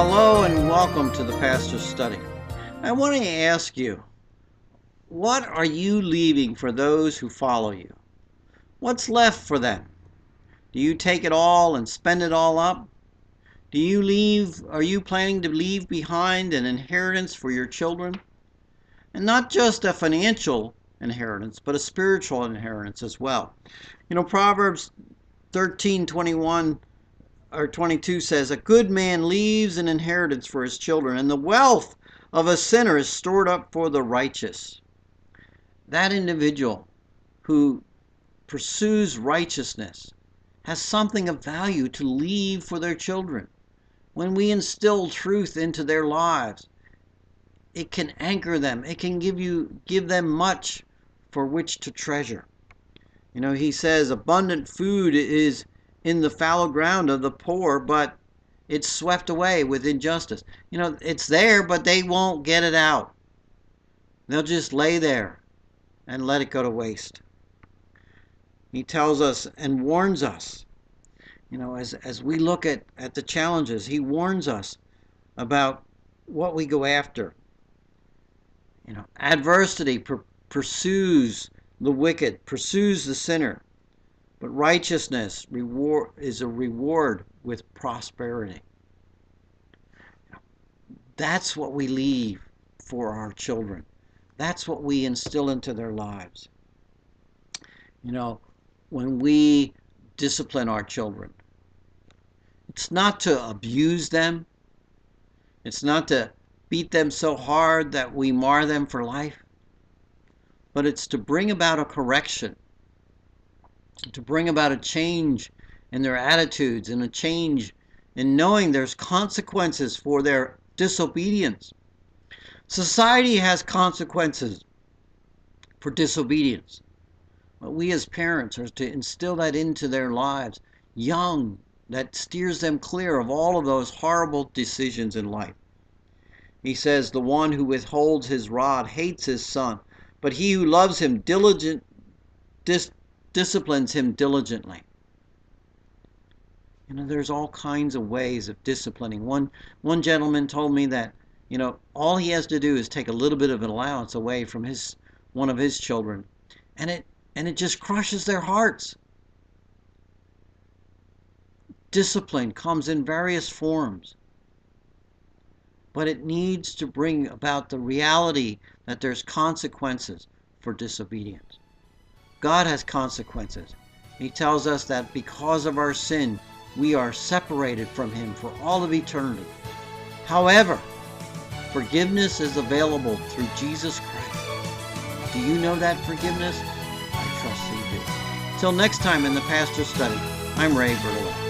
Hello and welcome to the Pastor's Study. I want to ask you, what are you leaving for those who follow you? What's left for them? Do you take it all and spend it all up? Are you planning to leave behind an inheritance for your children? And not just a financial inheritance, but a spiritual inheritance as well. Proverbs 13:21 or 22 says, "A good man leaves an inheritance for his children, and the wealth of a sinner is stored up for the righteous." That individual who pursues righteousness has something of value to leave for their children. When we instill truth into their lives, it can anchor them. It can give them much for which to treasure. He says, abundant food is in the fallow ground of the poor, but it's swept away with injustice. It's there, but they won't get it out. They'll just lay there and let it go to waste. He tells us and warns us, as we look at the challenges, he warns us about what we go after. Adversity pursues the wicked, pursues the sinner. But righteousness is a reward with prosperity. That's what we leave for our children. That's what we instill into their lives. When we discipline our children, it's not to abuse them. It's not to beat them so hard that we mar them for life. But it's to bring about a correction, to bring about a change in their attitudes and a change in knowing there's consequences for their disobedience. Society has consequences for disobedience, but we as parents are to instill that into their lives young, that steers them clear of all of those horrible decisions in life. He says, the one who withholds his rod hates his son, but he who loves him disciplines him diligently. There's all kinds of ways of disciplining. One gentleman told me that, all he has to do is take a little bit of an allowance away from one of his children, and it just crushes their hearts. Discipline comes in various forms, but it needs to bring about the reality that there's consequences for disobedience. God has consequences. He tells us that because of our sin, we are separated from Him for all of eternity. However, forgiveness is available through Jesus Christ. Do you know that forgiveness? I trust that you do. Till next time in the Pastor's Study, I'm Ray Bertolini.